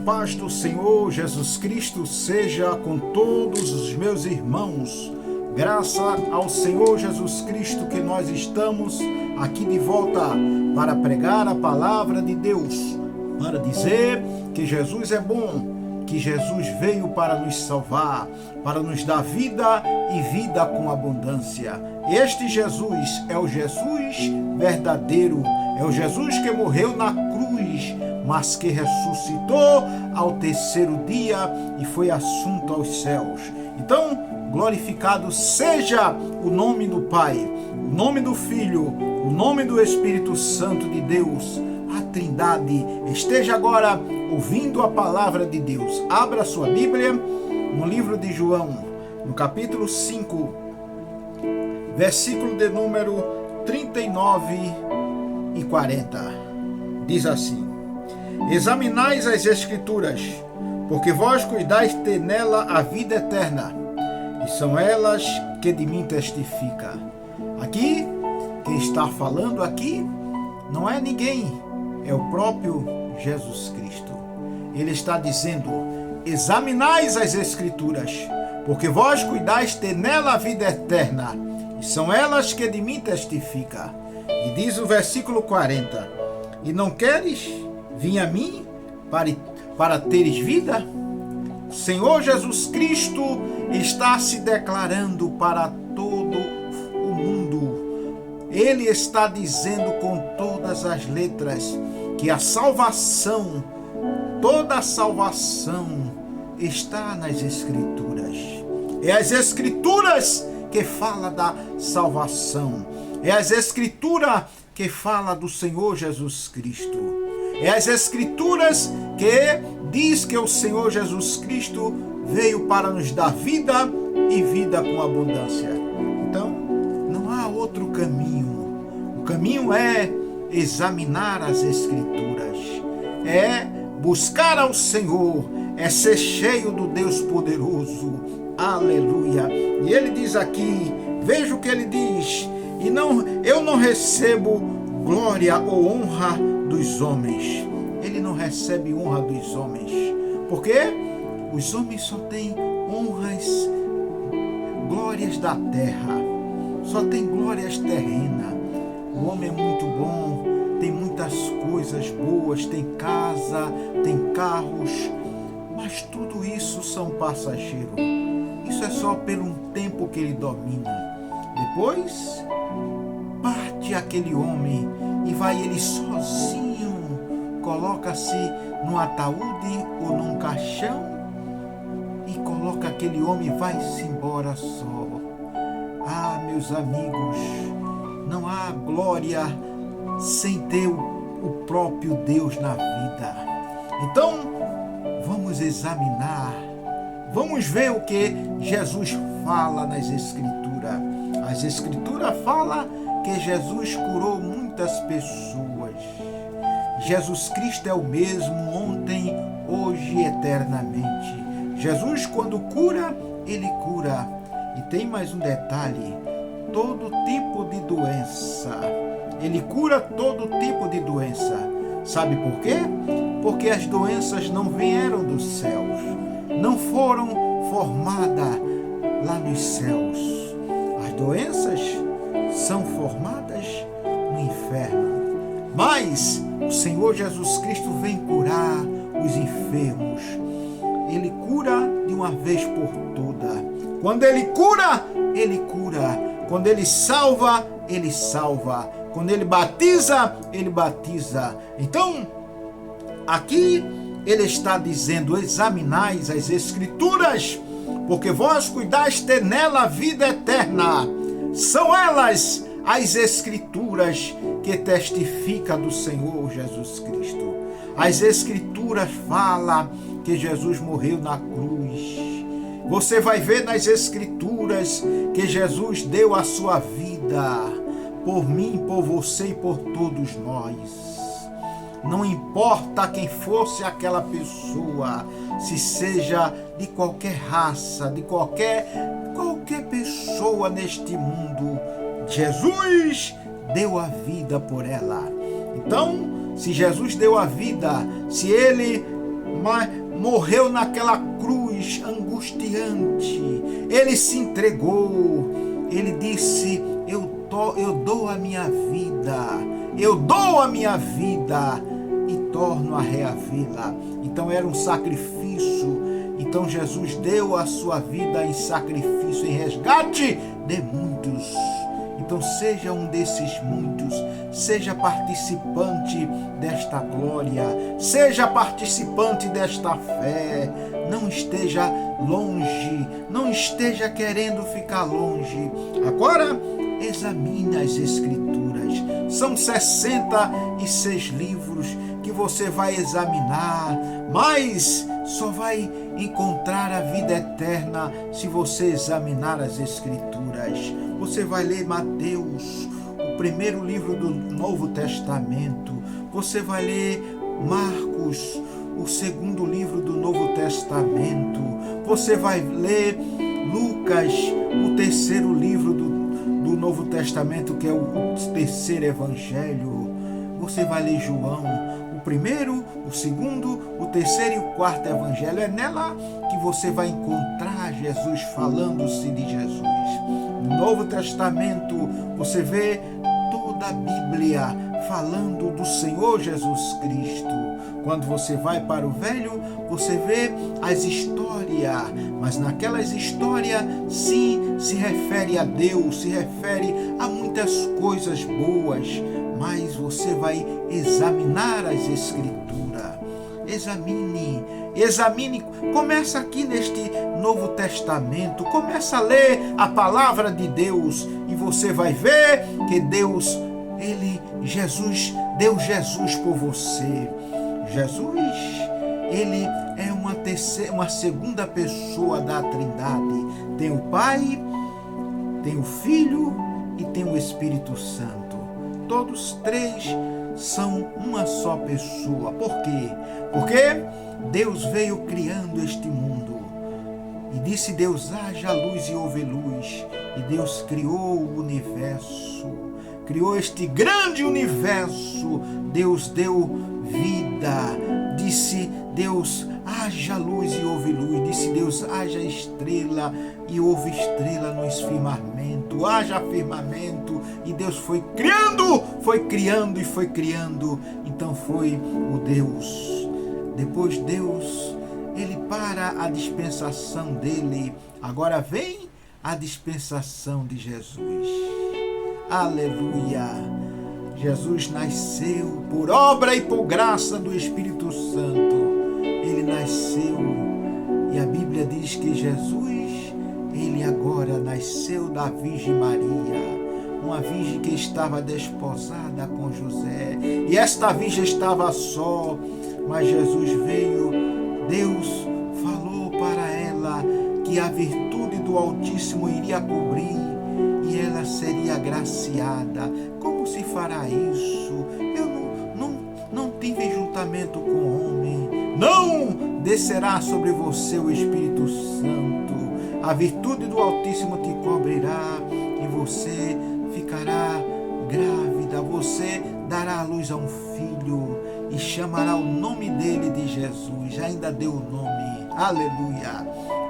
paz do Senhor Jesus Cristo seja com todos os meus irmãos. Graças ao Senhor Jesus Cristo que nós estamos aqui de volta para pregar a palavra de Deus, para dizer que Jesus é bom, que Jesus veio para nos salvar, para nos dar vida e vida com abundância. Este Jesus é o Jesus verdadeiro, é o Jesus que morreu na cruz, mas que ressuscitou ao terceiro dia e foi assunto aos céus. Então, glorificado seja o nome do Pai, o nome do Filho, o nome do Espírito Santo de Deus. A Trindade esteja agora ouvindo a palavra de Deus. Abra sua Bíblia no livro de João, no capítulo 5, versículo de número 39 e 40. Diz assim: examinais as Escrituras, porque vós cuidais ter nela a vida eterna, e são elas que de mim testificam. Aqui, quem está falando aqui não é ninguém, é o próprio Jesus Cristo. Ele está dizendo: examinais as Escrituras, porque vós cuidais ter nela a vida eterna, e são elas que de mim testificam. E diz o versículo 40: e não queres vir a mim para teres vida? O Senhor Jesus Cristo está se declarando para todo o mundo. Ele está dizendo com todas as letras que a salvação, toda a salvação está nas Escrituras. É as Escrituras que fala da salvação. É as Escrituras que fala do Senhor Jesus Cristo. É as Escrituras que diz que o Senhor Jesus Cristo veio para nos dar vida e vida com abundância. Então, não há outro caminho. O caminho é examinar as Escrituras, é buscar ao Senhor, é ser cheio do Deus poderoso. Aleluia. E ele diz aqui, veja o que ele diz: eu não recebo glória ou honra dos homens. Ele não recebe honra dos homens, porque os homens só têm honras, glórias da terra, só tem glórias terrenas. O homem é muito bom, tem muitas coisas boas, tem casa, tem carros, mas tudo isso são passageiros. Isso é só por um tempo que ele domina. Depois parte aquele homem e vai ele sozinho, coloca-se num ataúde ou num caixão e coloca aquele homem e vai-se embora só. Ah, meus amigos, não há glória sem ter o próprio Deus na vida. Então, vamos examinar, vamos ver o que Jesus fala nas Escrituras. As Escrituras falam que Jesus curou muitas pessoas. Jesus Cristo é o mesmo ontem, hoje e eternamente. Jesus, quando cura, ele cura. E tem mais um detalhe: todo tipo de doença. Ele cura todo tipo de doença. Sabe por quê? Porque as doenças não vieram dos céus, não foram formadas lá nos céus. As doenças são formadas no inferno. Mas o Senhor Jesus Cristo vem curar os enfermos. Ele cura de uma vez por toda. Quando ele cura, ele cura. Quando ele salva, ele salva. Quando ele batiza, ele batiza. Então, aqui ele está dizendo: examinais as Escrituras, porque vós cuidais ter nela a vida eterna. São elas as Escrituras que testificam do Senhor Jesus Cristo. As Escrituras falam que Jesus morreu na cruz. Você vai ver nas Escrituras que Jesus deu a sua vida por mim, por você e por todos nós. Não importa quem fosse aquela pessoa, se seja de qualquer raça, de qualquer pessoa neste mundo, Jesus deu a vida por ela. Então, se Jesus deu a vida, se ele mas morreu naquela cruz angustiante. Ele se entregou. Ele disse: eu dou a minha vida. Eu dou a minha vida e torno a reavê-la. Então era um sacrifício. Então Jesus deu a sua vida em sacrifício, em resgate de muitos. Então seja um desses muitos, seja participante desta glória, seja participante desta fé. Não esteja longe, não esteja querendo ficar longe. Agora, examine as Escrituras. São 66 livros que você vai examinar, mas só vai encontrar a vida eterna se você examinar as Escrituras. Você vai ler Mateus, o primeiro livro do Novo Testamento. Você vai ler Marcos, o segundo livro do Novo Testamento. Você vai ler Lucas, o terceiro livro do Novo Testamento, que é o terceiro Evangelho. Você vai ler João, o primeiro, o segundo, o terceiro e o quarto Evangelho. É nela que você vai encontrar Jesus falando-se de Jesus. No Novo Testamento você vê toda a Bíblia falando do Senhor Jesus Cristo. Quando você vai para o Velho, você vê as histórias, mas naquelas histórias sim se refere a Deus, se refere a muitas coisas boas, mas você vai examinar as Escrituras. Examine, começa aqui neste Novo Testamento, começa a ler a palavra de Deus e você vai ver que Deus, Jesus deu Jesus por você. Jesus, ele é uma segunda pessoa da Trindade. Tem o Pai, tem o Filho e tem o Espírito Santo. Todos três são uma só pessoa. Por quê? Porque Deus veio criando este mundo. E disse Deus: haja luz e houve luz. E Deus criou o universo. Criou este grande universo. Deus deu vida. Disse Deus: haja luz e houve luz. Disse Deus: haja estrela e houve estrela no firmamento. Haja firmamento. E Deus foi criando e foi criando. Então foi o Deus. Depois Deus, ele para a dispensação dele. Agora vem a dispensação de Jesus. Aleluia! Jesus nasceu por obra e por graça do Espírito Santo. Ele nasceu e a Bíblia diz que Jesus, ele agora nasceu da Virgem Maria, uma virgem que estava desposada com José. E esta virgem estava só, mas Jesus veio, Deus falou para ela que a virtude do Altíssimo iria cobrir e ela seria agraciada. Como se fará isso? Eu não tive juntamento com homem. Não descerá sobre você o Espírito Santo. A virtude do Altíssimo te cobrirá e você ficará grávida. Você dará à luz a um filho e chamará o nome dele de Jesus. Ainda deu o nome. Aleluia.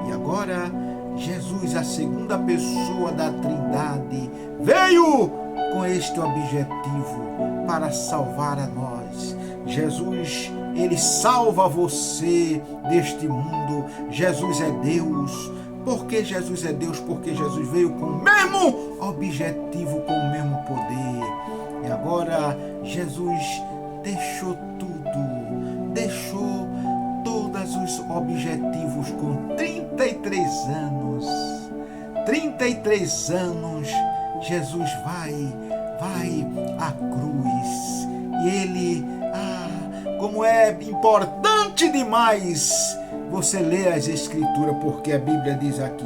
E agora Jesus, a segunda pessoa da Trindade, veio com este objetivo para salvar a nós. Jesus, ele salva você deste mundo. Jesus é Deus. Por que Jesus é Deus? Porque Jesus veio com o mesmo objetivo, com o mesmo poder. E agora Jesus deixou tudo, deixou todos os objetivos com 33 anos. 33 anos, Jesus vai à cruz. E ele, como é importante demais você lê as Escrituras, porque a Bíblia diz aqui: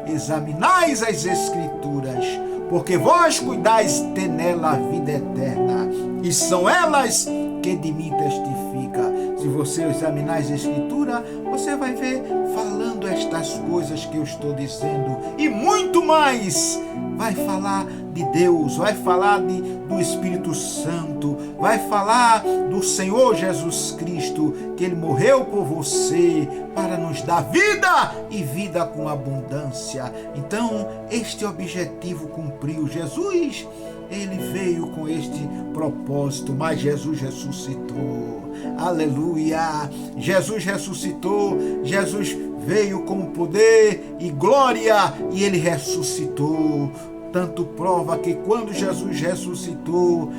examinais as Escrituras, porque vós cuidais ter nela a vida eterna, e são elas que de mim testifica. Se você examinar as Escrituras, você vai ver falando estas coisas que eu estou dizendo, e muito mais. Vai falar de Deus, vai falar do Espírito Santo, vai falar do Senhor Jesus Cristo, que Ele morreu por você para nos dar vida e vida com abundância. Então, este objetivo cumpriu. Jesus, Ele veio com este propósito, mas Jesus ressuscitou. Aleluia! Jesus ressuscitou, Jesus veio com poder e glória e Ele ressuscitou. Tanto prova que quando Jesus ressuscitou,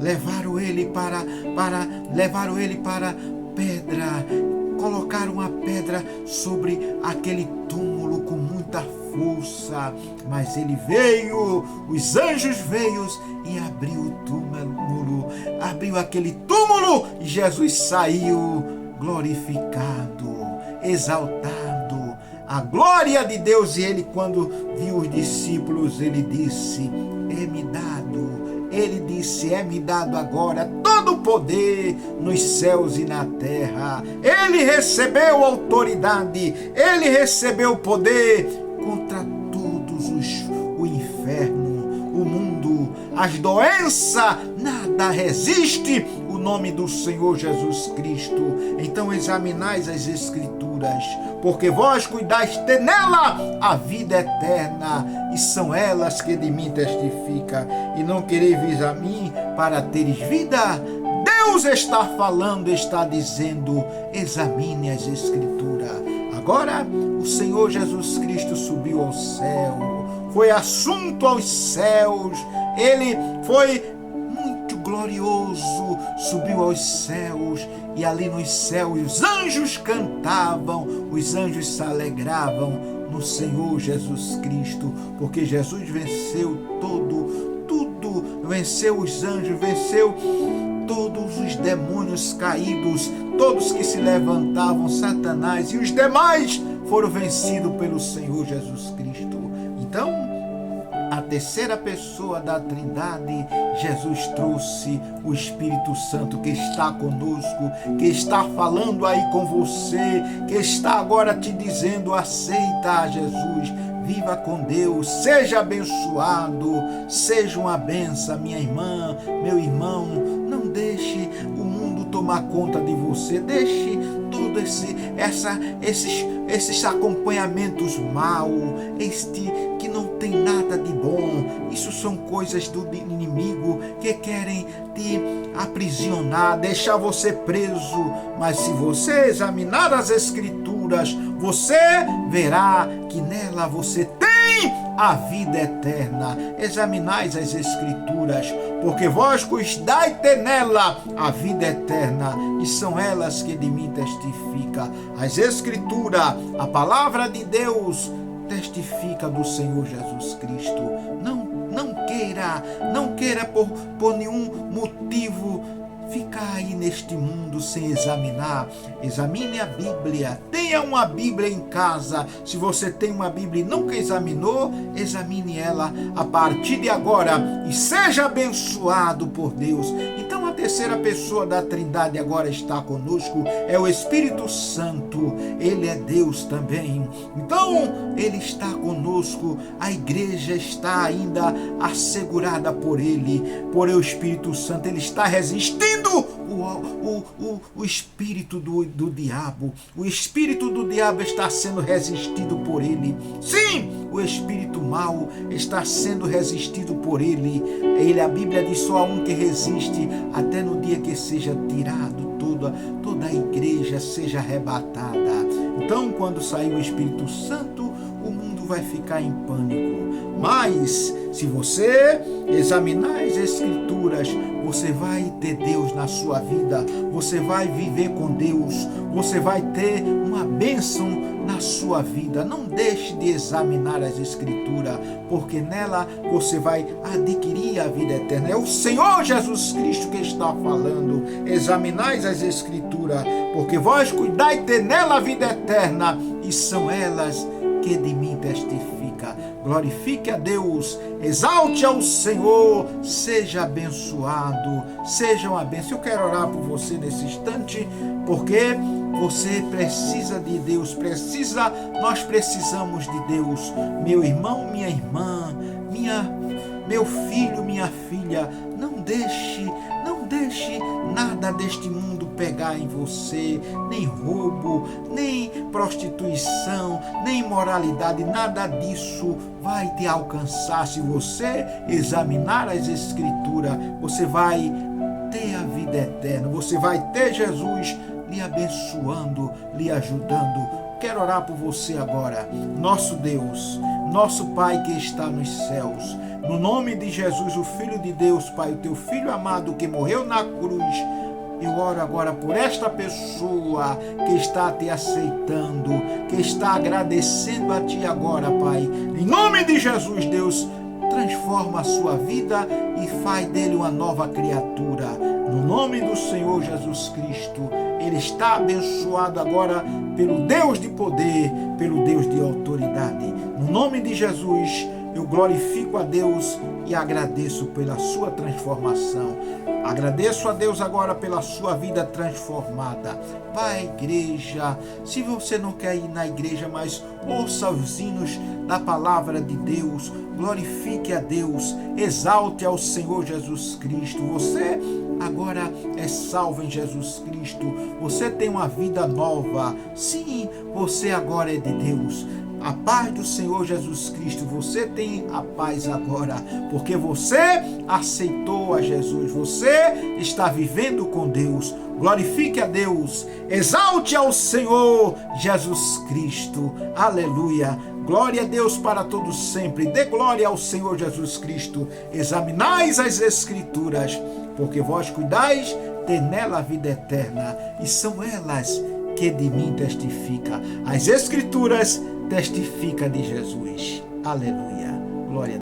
levaram ele para pedra, colocaram uma pedra sobre aquele túmulo com muita força, mas ele veio, os anjos veio e abriu o túmulo, abriu aquele túmulo e Jesus saiu glorificado, exaltado, a glória de Deus. E ele, quando viu os discípulos, ele disse: é-me dado agora todo o poder nos céus e na terra. Ele recebeu autoridade, ele recebeu poder contra todos o inferno, o mundo, as doenças, nada resiste o nome do Senhor Jesus Cristo. Então examinais as Escrituras, porque vós cuidais ter nela a vida eterna, e são elas que de mim testificam, e não quereis vir a mim para teres vida. Deus está falando, está dizendo: examine as Escrituras. Agora o Senhor Jesus Cristo subiu ao céu, foi assunto aos céus, ele foi muito glorioso, subiu aos céus, e ali nos céus os anjos cantavam, os anjos se alegravam no Senhor Jesus Cristo, porque Jesus venceu tudo, venceu os anjos, venceu todos os demônios caídos, todos que se levantavam, Satanás e os demais foram vencidos pelo Senhor Jesus Cristo. Então, a terceira pessoa da Trindade, Jesus trouxe o Espírito Santo, que está conosco, que está falando aí com você, que está agora te dizendo: aceita a Jesus, viva com Deus, seja abençoado, seja uma benção, minha irmã, meu irmão. Não deixe o mundo tomar conta de você, deixe todo esses acompanhamentos mal, que não tem nada de bom. Isso são coisas do inimigo que querem te aprisionar, deixar você preso. Mas se você examinar as Escrituras, você verá que nela você tem a vida eterna. Examinais as Escrituras, porque vós cuidai ter nela a vida eterna, e são elas que de mim testificam. As Escrituras, a palavra de Deus, testifica do Senhor Jesus Cristo. Não queira por nenhum motivo ficar aí neste mundo sem examinar. Examine a Bíblia, tenha uma Bíblia em casa. Se você tem uma Bíblia e nunca examinou, examine ela a partir de agora e seja abençoado por Deus. Então a terceira pessoa da Trindade agora está conosco, é o Espírito Santo. Ele é Deus também. Então ele está conosco, a igreja está ainda assegurada por ele, por o Espírito Santo. Ele está resistindo o espírito do diabo. O espírito do diabo está sendo resistido por ele. Sim, o espírito mau está sendo resistido por ele. A Bíblia diz: só há um que resiste, até no dia que seja tirado toda a igreja seja arrebatada. Então, quando sair o Espírito Santo, o mundo vai ficar em pânico. Mas se você examinar as Escrituras, você vai ter Deus na sua vida, você vai viver com Deus, você vai ter uma bênção na sua vida. Não deixe de examinar as Escrituras, porque nela você vai adquirir a vida eterna. É o Senhor Jesus Cristo que está falando. Examinais as Escrituras, porque vós cuidai ter nela a vida eterna, e são elas que de mim testifica. Glorifique a Deus, exalte ao Senhor, seja abençoado, seja uma bênção. Eu quero orar por você nesse instante, porque você precisa de Deus, nós precisamos de Deus. Meu irmão, minha irmã, minha Meu filho, minha filha, não deixe nada deste mundo pegar em você, nem roubo, nem prostituição, nem imoralidade, nada disso vai te alcançar. Se você examinar as Escrituras, você vai ter a vida eterna, você vai ter Jesus lhe abençoando, lhe ajudando. Quero orar por você agora. Nosso Deus, nosso Pai que está nos céus, no nome de Jesus, o Filho de Deus, Pai, o teu Filho amado que morreu na cruz, eu oro agora por esta pessoa que está te aceitando, que está agradecendo a ti agora, Pai. Em nome de Jesus, Deus, transforma a sua vida e faz dele uma nova criatura. No nome do Senhor Jesus Cristo, ele está abençoado agora pelo Deus de poder, pelo Deus de autoridade. No nome de Jesus, eu glorifico a Deus e agradeço pela sua transformação. Agradeço a Deus agora pela sua vida transformada. Vá à igreja. Se você não quer ir na igreja, mas ouça os hinos da palavra de Deus. Glorifique a Deus. Exalte ao Senhor Jesus Cristo. Você agora é salvo em Jesus Cristo. Você tem uma vida nova. Sim, você agora é de Deus. A paz do Senhor Jesus Cristo, você tem a paz agora, porque você aceitou a Jesus, você está vivendo com Deus. Glorifique a Deus, exalte ao Senhor Jesus Cristo, aleluia. Glória a Deus para todos sempre, dê glória ao Senhor Jesus Cristo. Examinais as Escrituras, porque vós cuidais ter nela a vida eterna, e são elas que de mim testifica. As Escrituras testifica de Jesus. Aleluia. Glória a Deus.